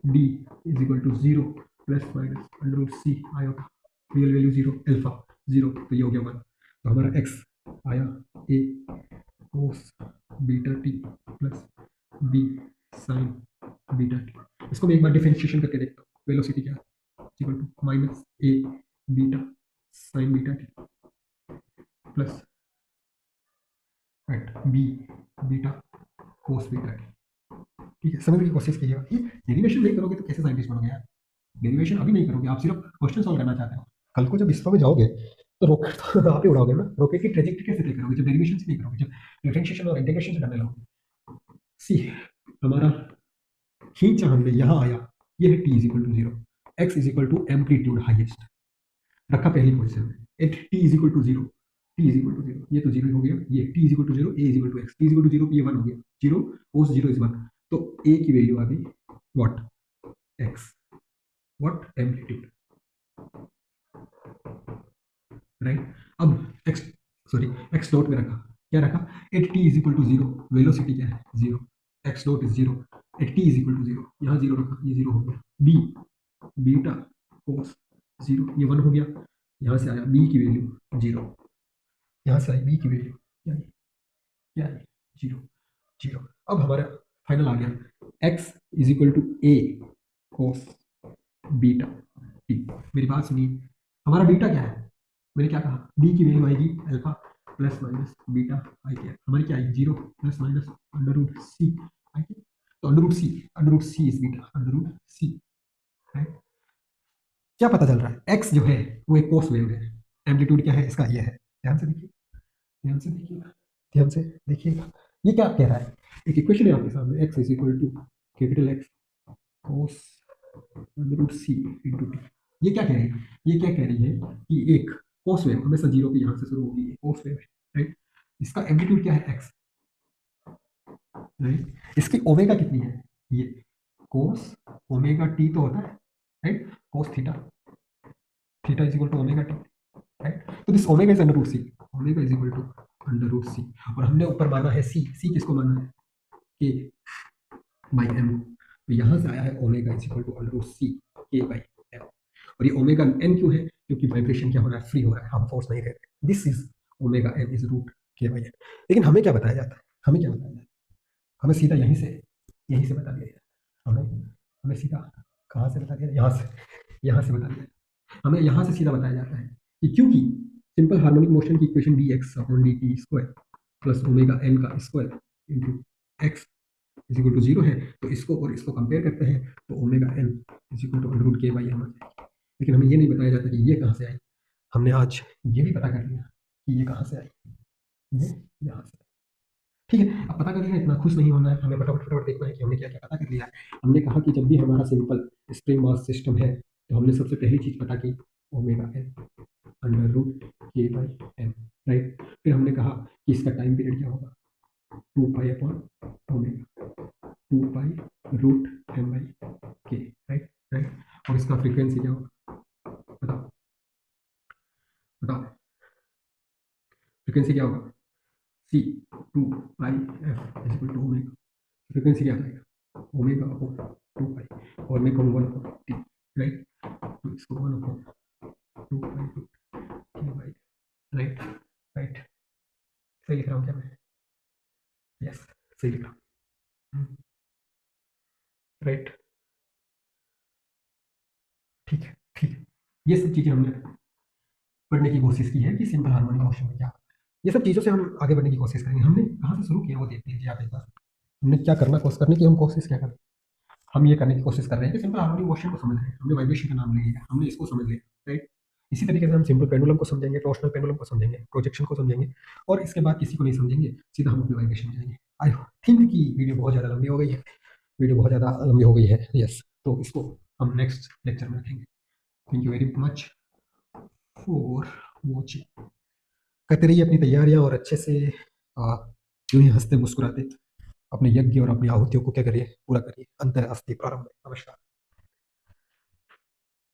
D is equal to 0 plus minus under root C iota, real value 0, alpha 0, तो ये हो गया 1। तो हमारा एक्स आया A cos beta T plus B sine beta T. इसको मैं एक बार डिफरेंशिएशन करके देखता हूँ। वेलोसिटी क्या है, equal to minus A beta sine beta T plus at B beta cos beta T. ठीक है, समझने की कोशिश कीजिएगा। ये डेरिवेशन नहीं करोगे तो कैसे साइंटिस्ट बनोगे यार? डेरिवेशन अभी नहीं करोगे, आप सिर्फ क्वेश्चन सॉल्व करना चाहते हो। कल को जब इसरो में जाओगे तो रॉकेट तो आप ही उड़ाओगे ना। रॉकेट की ट्रेजेक्टरी कैसे तय करोगे जब डेरिवेशन से नहीं करोगे, जब डिफरेंशिएशन और इंटीग्रेशन से करने लगोगे? सी हमारा खींचा हमने यहाँ आया, ये है t is equal to 0, x is equal to amplitude highest रखा पहली पोजीशन में, at t is equal to 0, t is equal to 0, ये तो 0 हो गया, ये t is equal to 0, a is equal to x, t is equal to 0, ये 1 हो गया, 0 कोस 0 इज 1, तो ए की वैल्यू आ गई what, x, what amplitude. Right, अब एक्स, सॉरी एक्स डॉट में रखा, क्या रखा, at t is equal to 0, velocity क्या है 0, x dot is 0, at t is equal to 0, यहाँ 0 रखा, ये 0 हो गया, बी बीटा कोस 0, ये 1 हो गया, यहाँ से आया बी की वैल्यू 0, यहाँ से आई बी की वैल्यू क्या है, क्या है 0 0। अब हमारा फाइनल आ गया x is equal to a cos beta t. मेरी बात सुनिए, हमारा बीटा क्या है, मैंने क्या कहा, बी की वैल्यू आएगी alpha plus minus beta i के, हमारी क्या आएगी 0 plus minus under root c i के, तो under root c is beta, under root c. Right, क्या पता चल रहा है, एक्स जो है वो एक कोस वेव है, एम्पलीट्यूड क्या है इसका, ये है, ध्यान से देखिए, ध्यान से देखिएगा, ध्यान से देखिएगा, ये क्या कह रहा है, एक इक्वेशन है आपके सामने, x is equal to capital x cos under root c into t. ये क्या कह रही है, ये क्या कह रही है कि एक कोस वेव हमेशा 0 पे यहाँ से शुरू होगी, कोस वेव है, राइट, इसका एम्पलीट्यूड क्या है एक्स, राइट, इसकी ओमेगा कितनी है, ये कोस ओमेगा टी तो होता है, right, cos theta, theta is equal to omega T, right, तो this omega is under root C, omega is equal to under root C, और हमने ऊपर माना है सी, सी किसको माना है, के बाई एम, तो यहाँ से आया है omega is equal to under root C K by M, और ये ओमेगा एन क्यों है, क्योंकि वाइब्रेशन क्या हो रहा है, फ्री हो रहा है, हम फोर्स नहीं दे रहे, this is omega N is root k by n. लेकिन हमें क्या बताया जाता है, हमें क्या बताया जाता है, हमें सीधा यहीं से बता दिया जाता है, हमें हमें सीधा कहाँ से बता दिया, यहाँ से बता दिया, हमें यहाँ से सीधा बताया जाता है कि क्योंकि सिंपल हार्मोनिक मोशन की equation D X upon D T square plus omega N का square into X is equal to 0 है, तो इसको और इसको कंपेयर करते हैं तो omega N is equal to under root k by m आ जाएगी। लेकिन हमें ये नहीं बताया जाता कि ये कहाँ से आई, हमने आज ये भी पता कर लिया कि ये कहाँ से आई, ये यहाँ से। ठीक है, अब पता कर लिया, इतना खुश नहीं होना है, हमें फटाफट फटाफट देखना है कि हमने क्या क्या पता कर लिया है। हमने कहा कि जब भी हमारा सिंपल स्प्रिंग मास सिस्टम है तो हमने सबसे पहली चीज पता की omega N under root k by M, right, फिर हमने कहा कि इसका टाइम पीरियड क्या होगा, 2 pi upon omega, 2 pi root m by k, right right, और इसका फ्रीक्वेंसी क्या होगा, बताओ बताओ, फ्रीक्वेंसी क्या होगा, C 2 pi F is equal to omega, frequency क्या आ जाएगा, ओमेगा अपॉन 2 पाई, और मैं कहूँ 1 अपॉन टी, राइट, तो इसको 1 upon 2 pi root k by, right right, सही लिख रहा हूँ क्या मैं, यस सही लिख रहा हूँ, राइट, ठीक है ठीक है, ये सब चीज़ें हमने पढ़ने की कोशिश की है कि सिंपल हार्मोनिक मोशन में क्या होता है। ये सब चीज़ों से हम आगे बढ़ने की कोशिश करेंगे। हमने कहाँ से शुरू किया वो देख लीजिए आप एक बार। हमने क्या करना कोशिश करने की हम कोशिश क्या करें। हम ये करने की कोशिश कर रहे हैं कि सिंपल हार्मोनिक मोशन को समझ रहे हैं, हमने वाइब्रेशन का नाम लिया, हमने इसको समझ लिया, राइट। इसी तरीके से हम सिंपल पेंडुलम को समझेंगे, टॉर्शनल पेंडुलम को समझेंगे, प्रोजेक्शन को समझेंगे, और इसके बाद किसी को नहीं समझेंगे, सीधा हम अपने वाइब्रेशन में जाएंगे। आई थिंक कि वीडियो बहुत ज़्यादा लंबी हो गई है, वीडियो बहुत ज़्यादा लंबी हो गई है, यस। तो इसको हम नेक्स्ट लेक्चर में रखेंगे। Thank you very much for watching. करते रहिए अपनी तैयारियां और अच्छे से यूं ही हंसते मुस्कुराते अपने यज्ञ और अपनी आहुतियों को क्या करिए, पूरा करिए। अंतर अस्ति प्रारंभ। नमस्कार।